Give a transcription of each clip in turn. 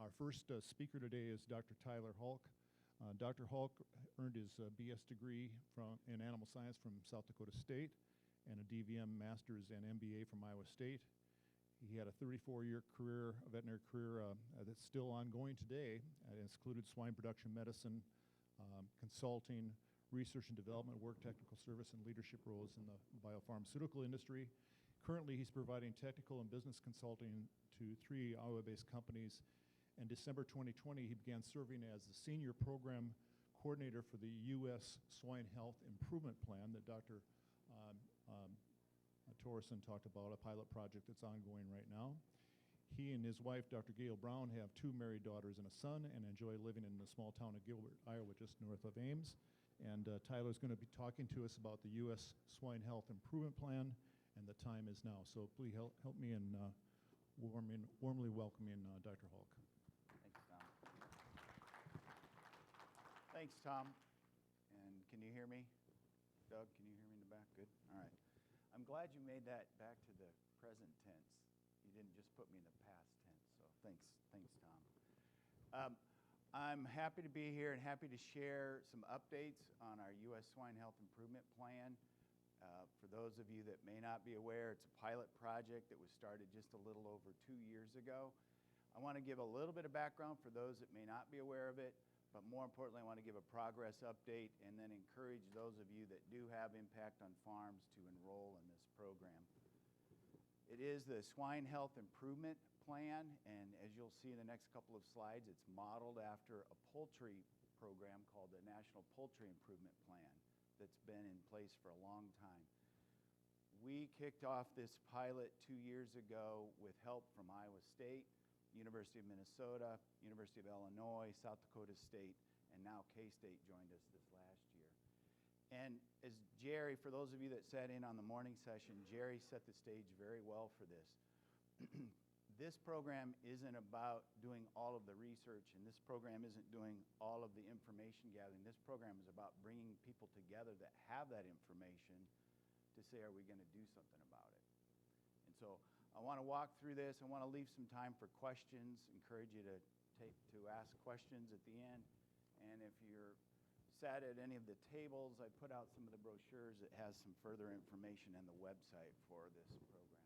Our first speaker today is Dr. Tyler Holck. Dr. Holck earned his BS degree in animal science from South Dakota State and a DVM master's and MBA from Iowa State. He had a 34-year career, a veterinary career that's still ongoing today. It included swine production medicine, consulting, research and development work, technical service, and leadership roles in the biopharmaceutical industry. Currently, he's providing technical and business consulting to 3 Iowa-based companies. In December 2020, he began serving as the senior program coordinator for the U.S. Swine Health Improvement Plan that Dr. Torreson talked about, a pilot project that's ongoing right now. He and his wife, Dr. Gail Brown, have 2 married daughters and a son and enjoy living in the small town of Gilbert, Iowa, just north of Ames. And Tyler's going to be talking to us about the U.S. Swine Health Improvement Plan, and the time is now. So please help me in warmly welcoming Dr. Holck. Thanks, Tom. Thanks, Tom. And can you hear me? Doug, can you hear me in the back? Good. All right. I'm glad you made that back to the present tense. You didn't just put me in the past tense, so thanks, Tom. I'm happy to be here and happy to share some updates on our U.S. Swine Health Improvement Plan. For those of you that may not be aware, it's a pilot project that was started just a little over 2 years ago. I want to give a little bit of background for those that may not be aware of it, but more importantly, I want to give a progress update and then encourage those of you that do have impact on farms to enroll in this program. It is the Swine Health Improvement Plan, and as you'll see in the next couple of slides, it's modeled after a poultry program called the National Poultry Improvement Plan that's been in place for a long time. We kicked off this pilot 2 years ago with help from Iowa State, University of Minnesota, University of Illinois, South Dakota State, and now K-State joined us this last year. And as Jerry, for those of you that sat in on the morning session, Jerry set the stage very well for this. This program isn't about doing all of the research, and this program isn't doing all of the information gathering. This program is about bringing people together that have that information to say, are we going to do something about it? And so I want to walk through this. I want to leave some time for questions, encourage you to ask questions at the end. And if you're sat at any of the tables, I put out some of the brochures that has some further information on the website for this program.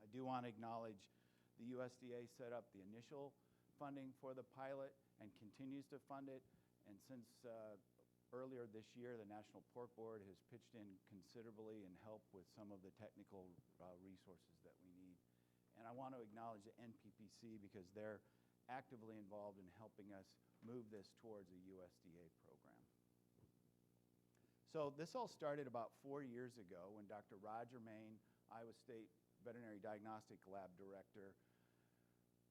I do want to acknowledge the USDA set up the initial funding for the pilot and continues to fund it. And since earlier this year, the National Pork Board has pitched in considerably and helped with some of the technical resources that we need. And I want to acknowledge the NPPC because they're actively involved in helping us move this towards a USDA program. So this all started about 4 years ago when Dr. Roger Main, Iowa State Veterinary Diagnostic Lab Director,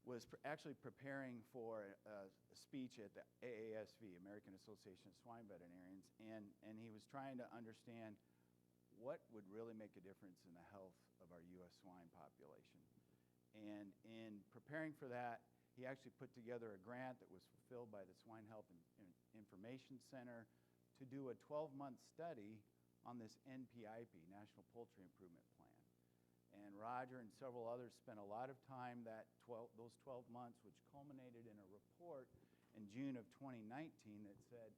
was actually preparing for a speech at the AASV, American Association of Swine Veterinarians, and he was trying to understand what would really make a difference in the health of our U.S. swine population. And in preparing for that, he actually put together a grant that was fulfilled by the Swine Health Information Center to do a 12-month study on this NPIP, National Poultry Improvement Plan. And Roger and several others spent a lot of time those 12 months, which culminated in a report in June of 2019 that said,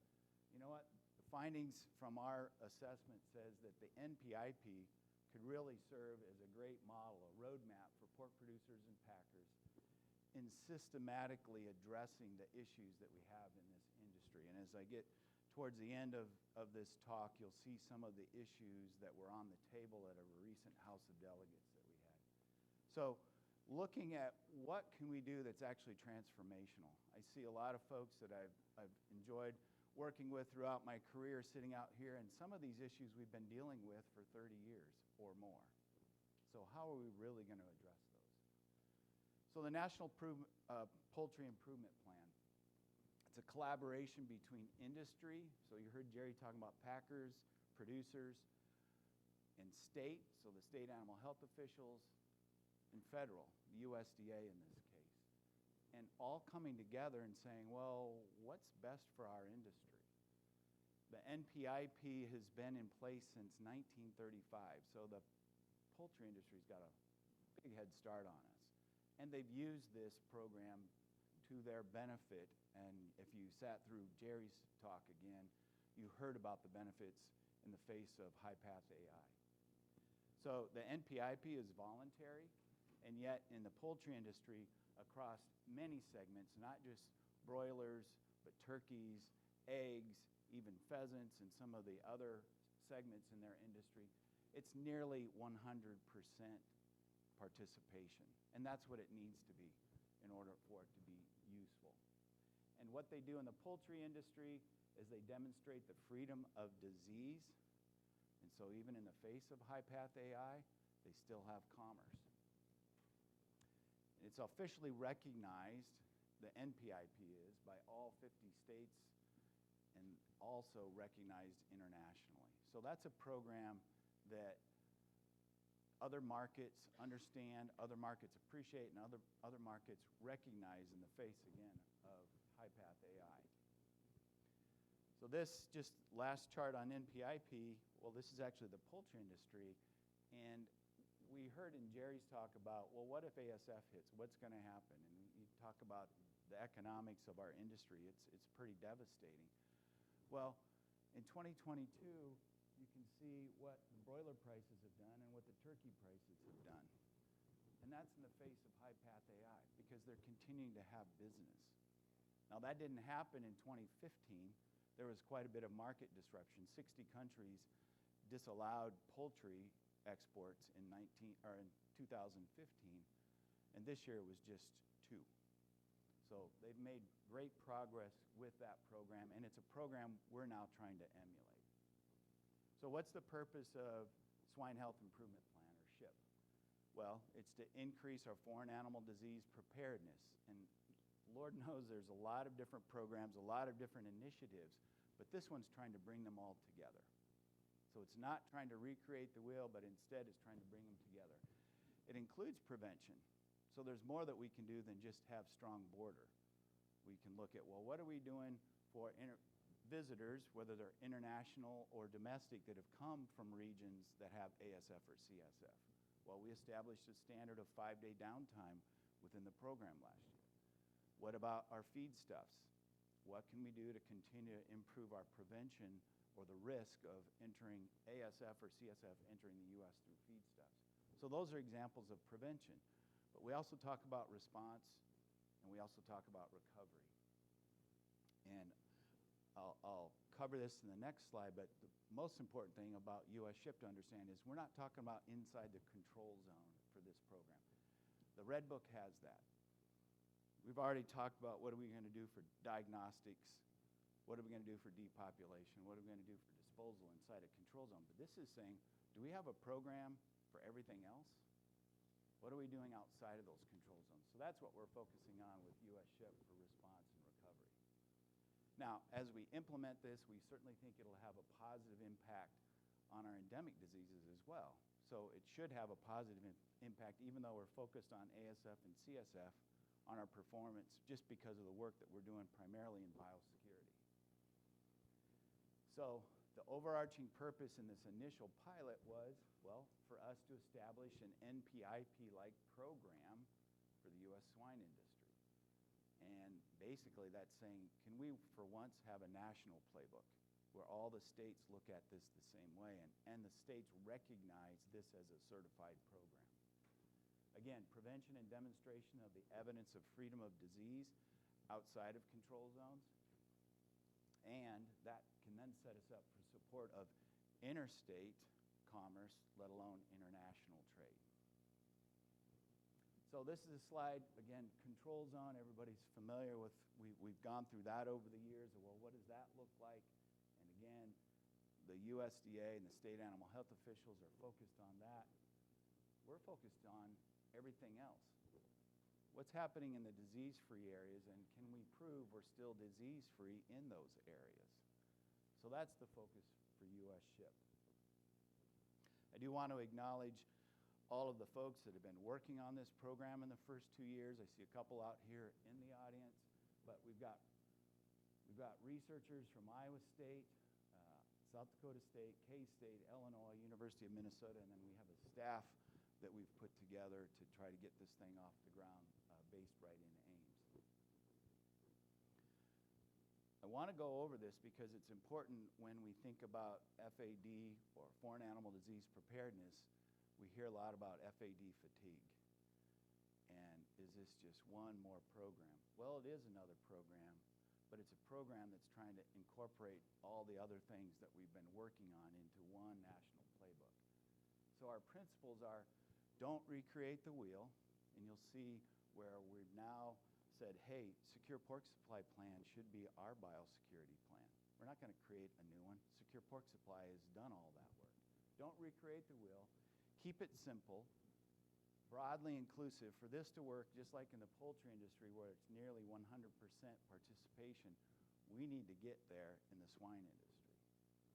you know what, the findings from our assessment says that the NPIP could really serve as a great model, a roadmap for pork producers and packers in systematically addressing the issues that we have in this industry. And as I get towards the end of this talk, you'll see some of the issues that were on the table at a recent House of Delegates that we had. So looking at what can we do that's actually transformational. I see a lot of folks that I've enjoyed working with throughout my career sitting out here, and some of these issues we've been dealing with for 30 years or more. So how are we really going to address those? So the National Poultry Improvement Plan. It's a collaboration between industry, so you heard Jerry talking about packers, producers, and state, so the state animal health officials, and federal, the USDA in this case, and all coming together and saying, well, what's best for our industry? The NPIP has been in place since 1935, so the poultry industry's got a big head start on us. And they've used this program to their benefit. And if you sat through Jerry's talk again, you heard about the benefits in the face of high-path AI. So the NPIP is voluntary, and yet in the poultry industry, across many segments, not just broilers, but turkeys, eggs, even pheasants, and some of the other segments in their industry, it's nearly 100% participation. And that's what it needs to be in order for it to be useful. And what they do in the poultry industry is they demonstrate the freedom of disease. And so even in the face of high-path AI, they still have commerce. It's officially recognized, the NPIP is, by all 50 states and also recognized internationally. So that's a program that other markets understand, other markets appreciate, and other markets recognize in the face, again, of high-path AI. So this just last chart on NPIP, well, this is actually the poultry industry, and we heard in Jerry's talk about, well, what if ASF hits? What's going to happen? And you talk about the economics of our industry. It's pretty devastating. Well, in 2022, you can see what the broiler prices have done and what the turkey prices have done. And that's in the face of high-path AI because they're continuing to have business. Now, that didn't happen in 2015. There was quite a bit of market disruption. 60 countries disallowed poultry exports in 2015, and this year it was just 2. So they've made great progress with that program, and it's a program we're now trying to emulate. So what's the purpose of Swine Health Improvement Plan, or SHIP? Well, it's to increase our foreign animal disease preparedness. And Lord knows there's a lot of different programs, a lot of different initiatives, but this one's trying to bring them all together. So it's not trying to recreate the wheel, but instead it's trying to bring them together. It includes prevention. So there's more that we can do than just have strong border. We can look at, well, what are we doing for visitors, whether they're international or domestic, that have come from regions that have ASF or CSF? Well, we established a standard of 5-day downtime within the program last year. What about our feedstuffs? What can we do to continue to improve our prevention or the risk of entering ASF or CSF entering the U.S. through feedstuffs? So those are examples of prevention. But we also talk about response, and we also talk about recovery. And I'll cover this in the next slide, but the most important thing about U.S. SHIP to understand is we're not talking about inside the control zone for this program. The Red Book has that. We've already talked about what are we going to do for diagnostics, what are we going to do for depopulation, what are we going to do for disposal inside a control zone. But this is saying, do we have a program for everything else? What are we doing outside of those control zones? So that's what we're focusing on with U.S. SHIP for response and recovery. Now, as we implement this, we certainly think it'll have a positive impact on our endemic diseases as well. So it should have a positive impact, even though we're focused on ASF and CSF, on our performance just because of the work that we're doing primarily in biosecurity. So the overarching purpose in this initial pilot was, well, for us to establish an NPIP-like program for the U.S. swine industry. And basically that's saying, can we for once have a national playbook where all the states look at this the same way and the states recognize this as a certified program? Again, prevention and demonstration of the evidence of freedom of disease outside of control zones. And that can then set us up for support of interstate commerce, let alone international trade. So this is a slide, again, control zone. Everybody's familiar with, we've gone through that over the years. Well, what does that look like? And again, the USDA and the state animal health officials are focused on that. We're focused on everything else. What's happening in the disease-free areas, and can we prove we're still disease-free in those areas? So that's the focus for U.S. SHIP. I do want to acknowledge all of the folks that have been working on this program in the first 2 years. I see a couple out here in the audience, but we've got researchers from Iowa State, South Dakota State, K-State, Illinois, University of Minnesota, and then we have a staff that we've put together to try to get this thing off the ground based right in Ames. want to go over this because it's important when we think about FAD or foreign animal disease preparedness. We hear a lot about FAD fatigue. And is this just one more program? Well, it is another program, but it's a program that's trying to incorporate all the other things that we've been working on into one national playbook. So our principles are, don't recreate the wheel, and you'll see where we've now said, hey, secure pork supply plan should be our biosecurity plan. We're not going to create a new one. Secure pork supply has done all that work. Don't recreate the wheel. Keep it simple, broadly inclusive. For this to work, just like in the poultry industry where it's nearly 100% participation, we need to get there in the swine industry.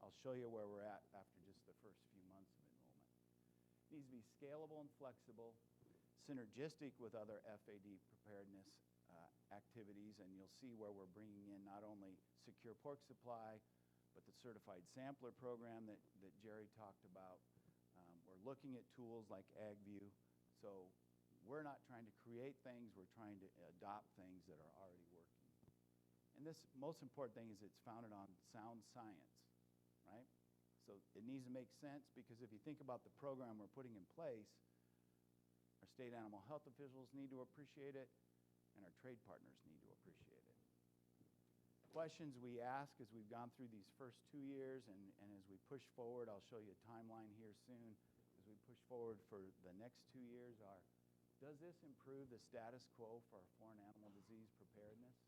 I'll show you where we're at after just the first few months of enrollment. It needs to be scalable and flexible, synergistic with other FAD preparedness activities, and you'll see where we're bringing in not only secure pork supply, but the certified sampler program that Jerry talked about. We're looking at tools like AgView. So we're not trying to create things, we're trying to adopt things that are already working. And this most important thing is it's founded on sound science, right? So it needs to make sense, because if you think about the program we're putting in place, our state animal health officials need to appreciate it, and our trade partners need to appreciate it. Questions we ask as we've gone through these first 2 years, and as we push forward, I'll show you a timeline here soon, as we push forward for the next 2 years are, does this improve the status quo for our foreign animal disease preparedness?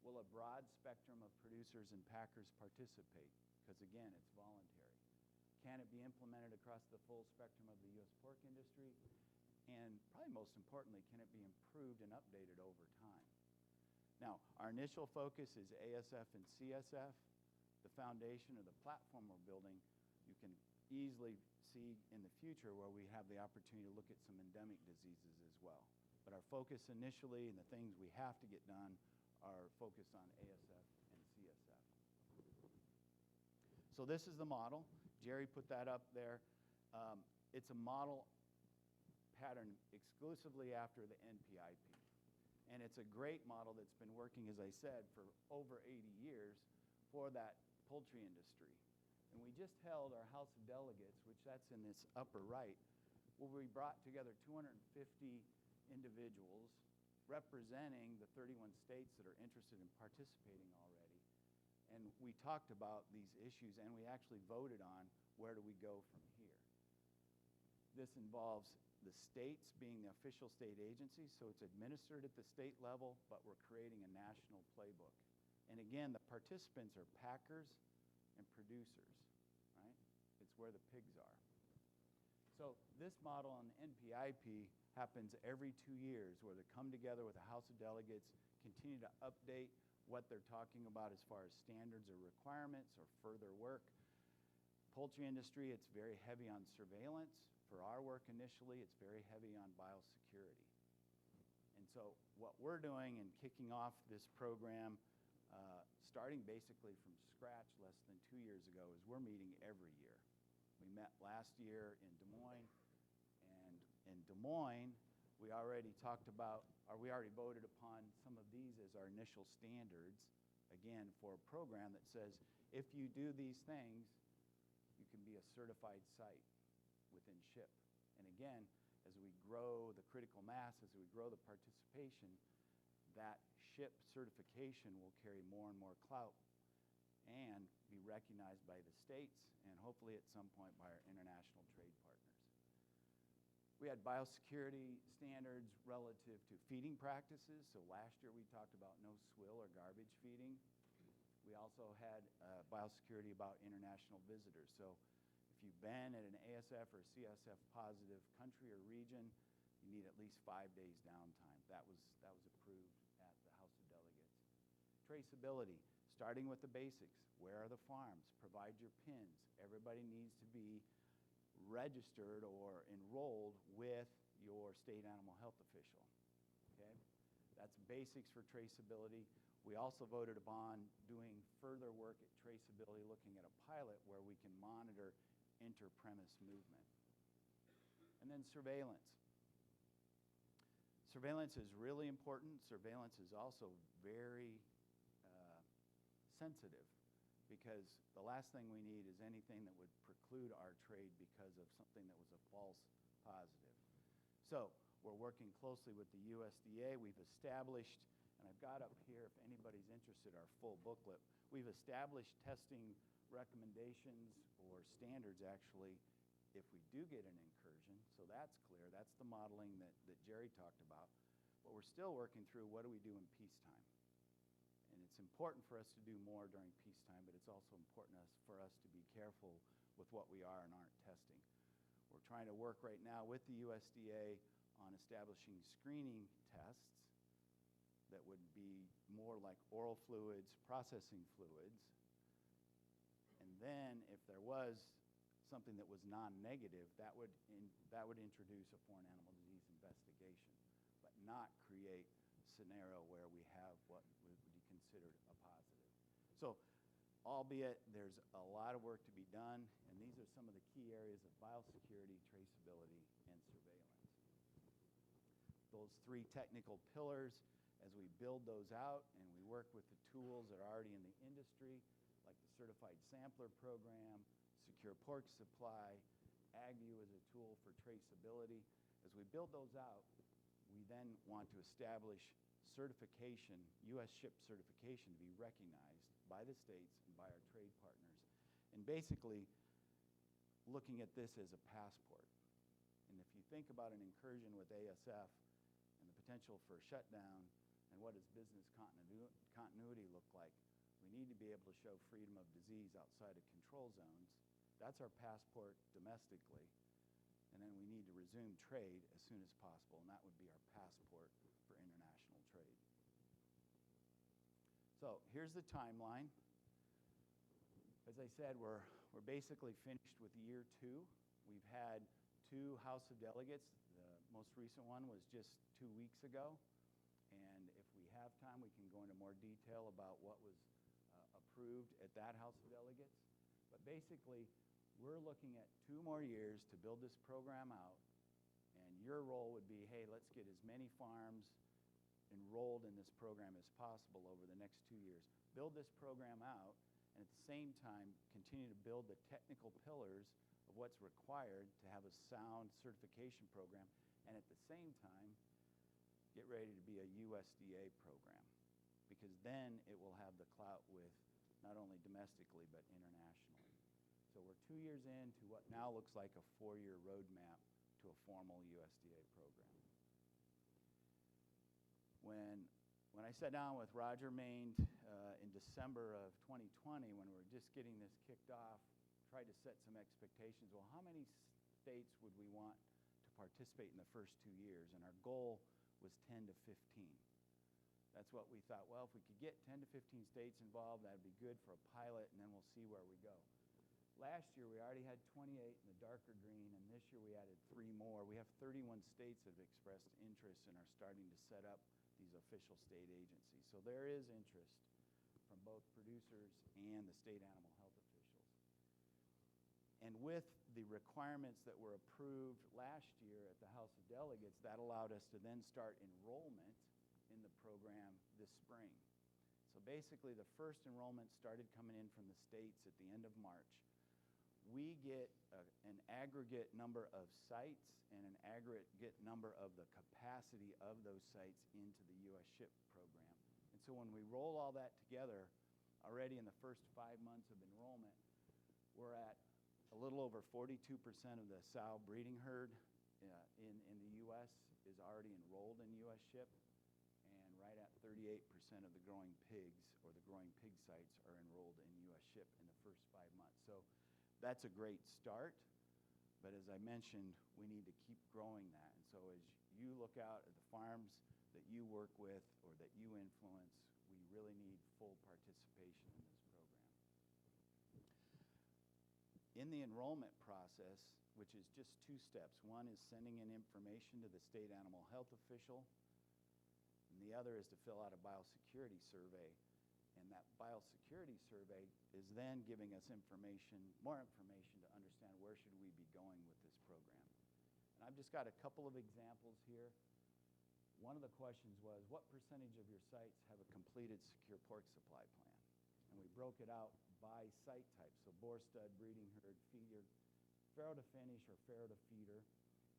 Will a broad spectrum of producers and packers participate? Because again, it's voluntary. Can it be implemented across the full spectrum of the U.S. pork industry? And probably most importantly, can it be improved and updated over time? Now, our initial focus is ASF and CSF. The foundation or the platform we're building, you can easily see in the future where we have the opportunity to look at some endemic diseases as well. But our focus initially and the things we have to get done are focused on ASF and CSF. So this is the model. Jerry put that up there. It's a model pattern exclusively after the NPIP. And it's a great model that's been working, as I said, for over 80 years for that poultry industry. And we just held our House of Delegates, which that's in this upper right, where we brought together 250 individuals representing the 31 states that are interested in participating already. And we talked about these issues, and we actually voted on where do we go from here. This involves the states being the official state agency, so it's administered at the state level, but we're creating a national playbook. And again, the participants are packers and producers, right? It's where the pigs are. So this model on the NPIP happens every 2 years, where they come together with the House of Delegates, continue to update what they're talking about as far as standards or requirements or further work. Poultry industry, it's very heavy on surveillance. For our work initially, it's very heavy on biosecurity. And so what we're doing and kicking off this program, starting basically from scratch less than 2 years ago, is we're meeting every year. We met last year in Des Moines, and in Des Moines, we already talked about, or we already voted upon some of these as our initial standards, again, for a program that says, if you do these things, you can be a certified site within SHIP. And again, as we grow the critical mass, as we grow the participation, that SHIP certification will carry more and more clout and be recognized by the states and hopefully at some point by our international trade partners. We had biosecurity standards relative to feeding practices. So last year we talked about no swill or garbage feeding. We also had biosecurity about international visitors. So if you've been at an ASF or CSF positive country or region, you need at least 5 days downtime. That was approved at the House of Delegates. Traceability, starting with the basics. Where are the farms? Provide your PINs. Everybody needs to be registered or enrolled with your state animal health official. Okay? That's basics for traceability. We also voted upon doing further work at traceability, looking at a pilot where we can monitor inter-premise movement. And then surveillance. Surveillance is really important. Surveillance is also very sensitive, because the last thing we need is anything that would preclude our trade because of something that was a false positive. So we're working closely with the USDA. We've established, and I've got up here, if anybody's interested, our full booklet. We've established testing recommendations or standards, actually, if we do get an incursion. So that's clear. That's the modeling that Jerry talked about. But we're still working through what do we do in peacetime. And it's important for us to do more during peacetime, but it's also important for us to be careful with what we are and aren't testing. We're trying to work right now with the USDA on establishing screening tests that would be more like oral fluids, processing fluids. And then if there was something that was non-negative, that would introduce a foreign animal disease investigation, but not create a scenario where we have what would be considered a positive. So, albeit there's a lot of work to be done, and these are some of the key areas of biosecurity, traceability, and surveillance. Those three technical pillars, as we build those out and we work with the tools that are already in the industry, like the Certified Sampler Program, Secure Pork Supply, AgView as a tool for traceability. As we build those out, we then want to establish certification, U.S. ship certification, to be recognized by the states and by our trade partners. And basically, looking at this as a passport. And if you think about an incursion with ASF and the potential for a shutdown and what does business continuity look like, we need to be able to show freedom of disease outside of control zones. That's our passport domestically. And then we need to resume trade as soon as possible, and that would be our passport for international trade. So here's the timeline. As I said, we're basically finished with year 2. We've had 2 House of Delegates. The most recent one was just 2 weeks ago. And if we have time, we can go into more detail about what was approved at that House of Delegates. But basically, we're looking at 2 more years to build this program out. And your role would be, hey, let's get as many farms enrolled in this program as possible over the next 2 years. Build this program out, and at the same time, continue to build the technical pillars of what's required to have a sound certification program, and at the same time, get ready to be a USDA program, because then it will have the clout with not only domestically but internationally. So we're 2 years into what now looks like a 4-year roadmap to a formal USDA program. When I sat down with Roger Main in December of 2020, when we were just getting this kicked off, tried to set some expectations. Well, how many states would we want to participate in the first 2 years? And our goal was 10 to 15. That's what we thought. Well, if we could get 10 to 15 states involved, that would be good for a pilot, and then we'll see where we go. Last year, we already had 28 in the darker green, and this year we added 3 more. We have 31 states that have expressed interest and are starting to set up these official state agencies. So there is interest from both producers and the state animal health officials. And with the requirements that were approved last year at the House of Delegates, that allowed us to then start enrollment in the program this spring. So basically, the first enrollment started coming in from the states at the end of March. We get an aggregate number of sites and an aggregate number of the capacity of those sites into the U.S. SHIP program. And so when we roll all that together, already in the first 5 months of enrollment, we're at a little over 42% of the sow breeding herd in the U.S. is already enrolled in U.S. SHIP, and right at 38% of the growing pigs or the growing pig sites are enrolled in U.S. SHIP in the first 5 months. So that's a great start, but as I mentioned, we need to keep growing that. And so as you look out at the farms that you work with or that you influence, we really need full participation in this program. In the enrollment process, which is just 2 steps, one is sending in information to the state animal health official, and the other is to fill out a biosecurity survey. And that biosecurity survey is then giving us more information to understand where should we be going with this program. And I've just got a couple of examples here. One of the questions was, what percentage of your sites have a completed secure pork supply plan? and we broke it out by site type. So boar stud, breeding herd, feeder, farrow to finish or farrow to feeder,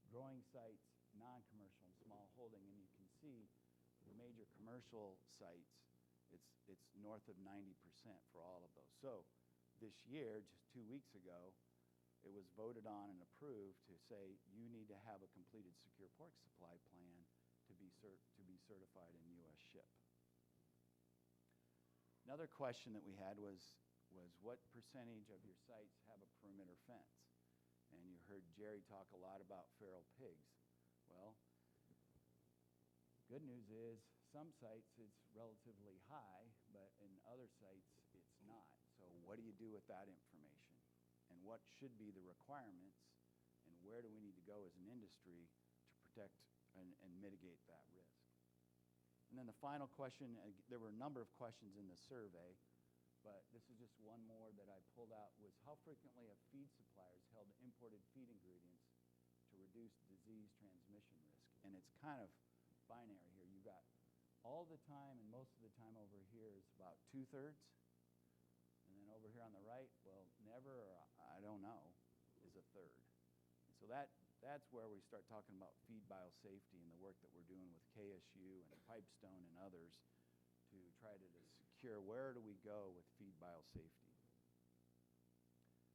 growing sites, non-commercial and small holding. And you can see the major commercial sites, it's north of 90% for all of those. So this year, just 2 weeks ago, it was voted on and approved to say you need to have a completed secure pork supply plan to be certified in U.S. SHIP. Another question that we had was what percentage of your sites have a perimeter fence? And you heard Jerry talk a lot about feral pigs. Well, good news is some sites it's relatively high, but in other sites it's not. So what do you do with that information? And what should be the requirements, and where do we need to go as an industry to protect and mitigate that risk? And then the final question, there were a number of questions in the survey, but this is just one more that I pulled out, was how frequently have feed suppliers held imported feed ingredients to reduce disease transmission risk? And it's kind of binary here. You got all the time, and most of the time over here is about 2/3. And then over here on the right, well, never or I don't know is 1/3. And so that's where we start talking about feed biosafety and the work that we're doing with KSU and Pipestone and others to try to secure where do we go with feed biosafety.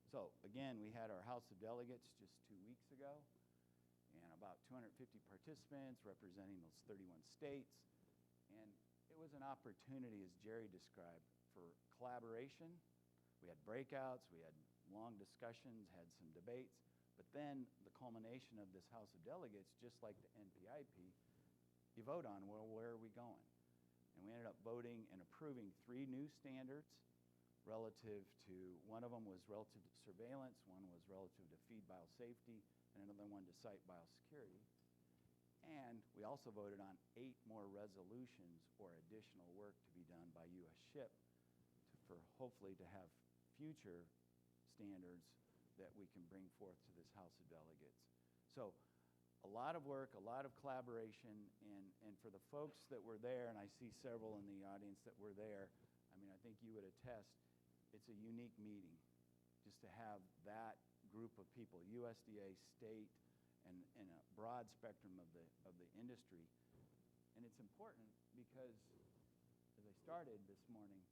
So again, we had our House of Delegates just 2 weeks ago, and about 250 participants representing those 31 states. And it was an opportunity, as Jerry described, for collaboration. We had breakouts, we had long discussions, had some debates, but then the culmination of this House of Delegates, just like the NPIP, you vote on, well, where are we going? And we ended up voting and approving 3 new standards relative to, one of them was relative to surveillance, one was relative to feed biosafety, and another one to site biosecurity. And we also voted on 8 more resolutions or additional work to be done by U.S. SHIP for hopefully to have future standards that we can bring forth to this House of Delegates. So a lot of work, a lot of collaboration, and for the folks that were there, and I see several in the audience that were there, I mean, I think you would attest, it's a unique meeting just to have that group of people, USDA, state, and a broad spectrum of the industry. And it's important because, as I started this morning,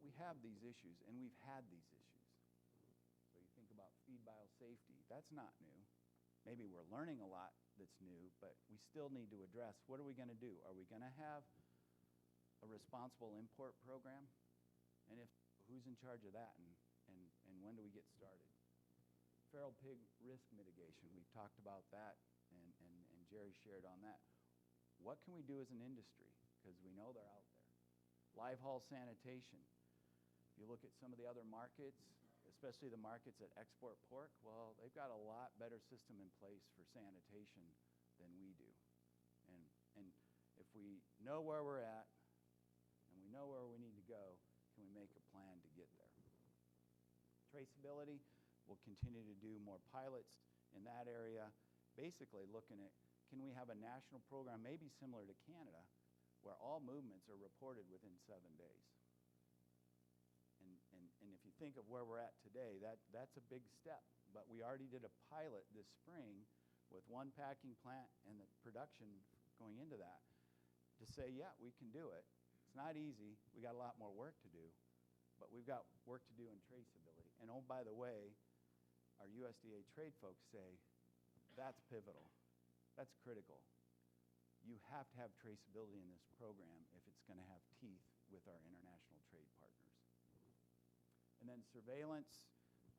we have these issues, and we've had these issues. So you think about feed biosafety, that's not new. Maybe we're learning a lot that's new, but we still need to address, what are we going to do? Are we going to have a responsible import program? And if, who's in charge of that, and when do we get started? Feral pig risk mitigation, we've talked about that, and Jerry shared on that. What can we do as an industry? Because we know they're out there. Live haul sanitation. If you look at some of the other markets, especially the markets that export pork, well, they've got a lot better system in place for sanitation than we do. And if we know where we're at, and we know where we need to go, can we make a plan to get there? Traceability, we'll continue to do more pilots in that area, basically looking at, can we have a national program, maybe similar to Canada, where all movements are reported within 7 days? And if you think of where we're at today, that's a big step. But we already did a pilot this spring with one packing plant and the production going into that to say, yeah, we can do it. It's not easy. We got a lot more work to do, but we've got work to do in traceability. And oh, by the way, our USDA trade folks say that's pivotal. That's critical. You have to have traceability in this program if it's going to have teeth with our international trade partners. And then surveillance,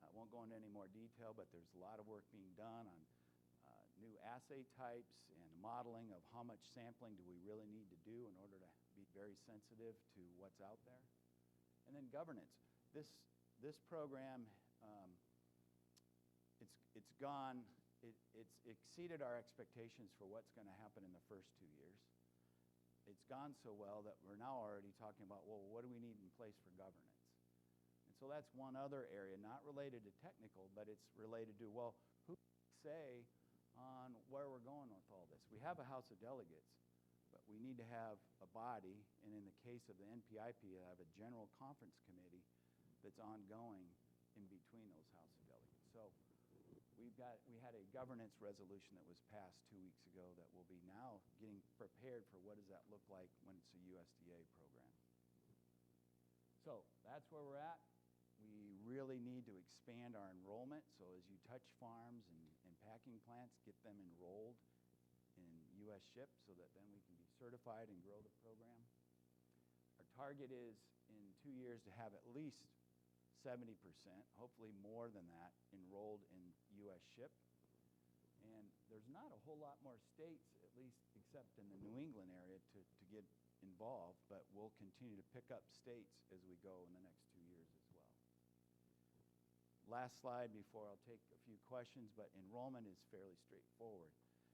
I won't go into any more detail, but there's a lot of work being done on new assay types and modeling of how much sampling do we really need to do in order to be very sensitive to what's out there. And then governance. This program, it's exceeded our expectations for what's going to happen in the first 2 years. It's gone so well that we're now already talking about, well, what do we need in place for governance? So that's one other area, not related to technical, but it's related to, well, who say on where we're going with all this? We have a House of Delegates, but we need to have a body, and in the case case of the NPIP, I have a general conference committee that's ongoing in between those House of Delegates. So we had a governance resolution that was passed 2 weeks ago that will be now getting prepared for what does that look like when it's a USDA program. So that's where we're at. We really need to expand our enrollment. So as you touch farms and packing plants, get them enrolled in U.S. SHIP so that then we can be certified and grow the program. Our target is in 2 years to have at least 70%, hopefully more than that, enrolled in U.S. SHIP. And there's not a whole lot more states, at least except in the New England area, to get involved, but we'll continue to pick up states as we go in the next 2 years as well. Last slide before I'll take a few questions, but enrollment is fairly straightforward.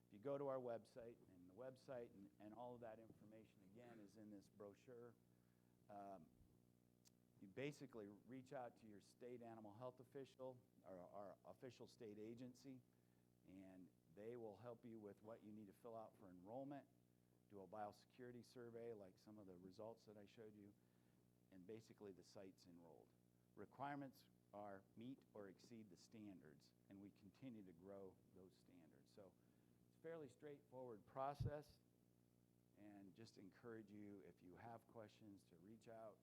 If you go to our website, and the website and all of that information, again, is in this brochure. You basically reach out to your state animal health official or our official state agency, and they will help you with what you need to fill out for enrollment, do a biosecurity survey like some of the results that I showed you, and basically the site's enrolled. Requirements are meet or exceed the standards, and we continue to grow those standards. So it's a fairly straightforward process, and just encourage you, if you have questions, to reach out.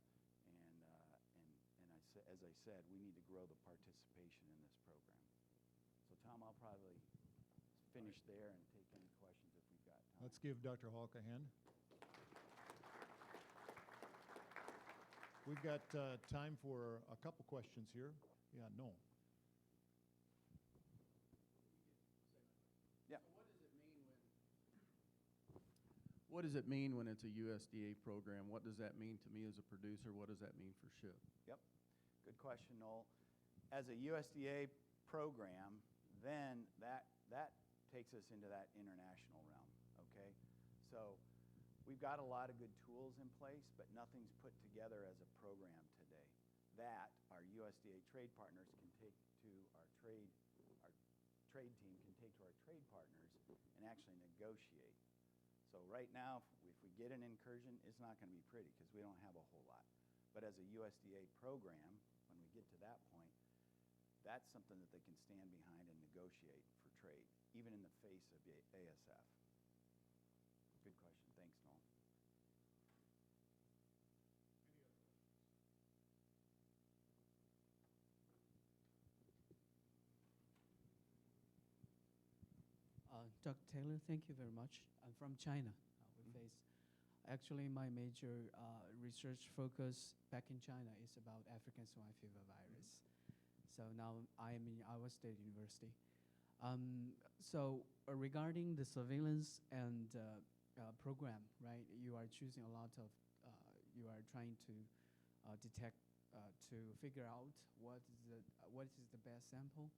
As I said, we need to grow the participation in this program. So Tom, I'll probably finish there and take any questions if we've got time. Let's give Dr. Holck a hand. We've got time for a couple questions here. Yeah, no. Yeah. What does it mean when it's a USDA program? What does that mean to me as a producer? What does that mean for SHIP? Yep. Good question, Noel. As a USDA program, then that takes us into that international realm, okay? So we've got a lot of good tools in place, but nothing's put together as a program today that our USDA trade partners can take to our trade team can take to our trade partners and actually negotiate. So right now, if we get an incursion, it's not going to be pretty because we don't have a whole lot. But as a USDA program, when we get to that point, that's something that they can stand behind and negotiate for trade, even in the face of ASF. Good question. Thanks, Noel. Dr. Taylor, thank you very much. I'm from China. Actually, my major research focus back in China is about African swine fever virus. So now I am in Iowa State University. Regarding the surveillance and program, right? You are choosing a lot of, you are trying to detect, to figure out what is the best sample.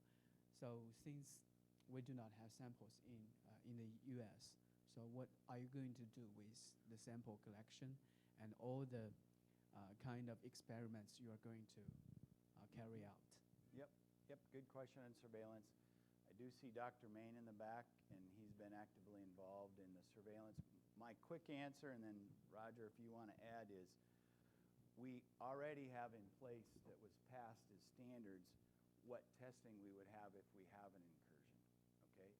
So since we do not have samples in the U.S., so what are you going to do with the sample collection and all the kind of experiments you are going to carry out? Yep. Good question on surveillance. I do see Dr. Main in the back, and he's been actively involved in the surveillance. My quick answer, and then Roger, if you want to add, is we already have in place that was passed as standards what testing we would have if we have an incursion, okay?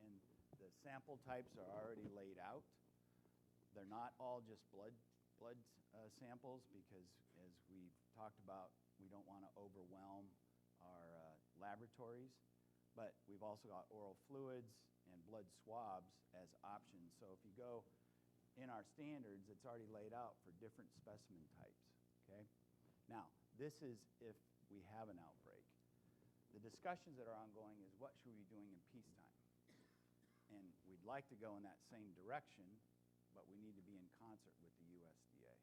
And the sample types are already laid out. They're not all just blood samples because, as we've talked about, we don't want to overwhelm our laboratories. But we've also got oral fluids and blood swabs as options. So if you go in our standards, it's already laid out for different specimen types, okay? Now, this is if we have an outbreak. The discussions that are ongoing is what should we be doing in peacetime? And we'd like to go in that same direction, but we need to be in concert with the USDA.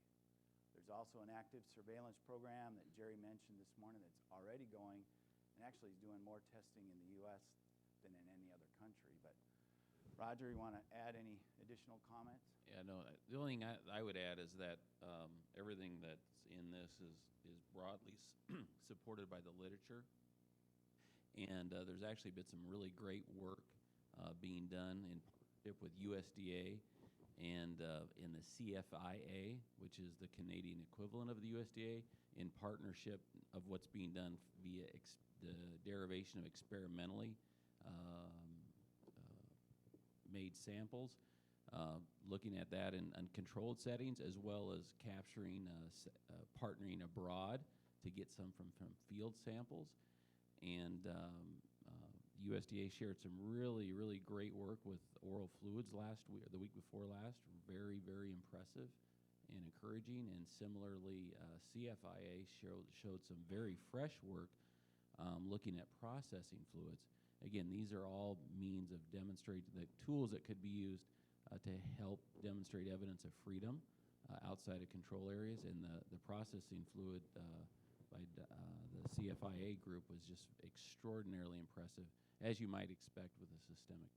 There's also an active surveillance program that Jerry mentioned this morning that's already going and actually is doing more testing in the U.S. than in any other country. But Roger, you want to add any additional comments? Yeah, no, the only thing I would add is that everything that's in this is broadly supported by the literature. And there's actually been some really great work being done in partnership with USDA and in the CFIA, which is the Canadian equivalent of the USDA, in partnership of what's being done via the derivation of experimentally made samples, looking at that in controlled settings, as well as capturing, partnering abroad to get some from field samples. And USDA shared some really, really great work with oral fluids last week, or the week before last. Very, very impressive and encouraging. And similarly, CFIA showed some very fresh work looking at processing fluids. Again, these are all means of demonstrating the tools that could be used to help demonstrate evidence of freedom outside of control areas. And the processing fluid by the CFIA group was just extraordinarily impressive, as you might expect with a systemic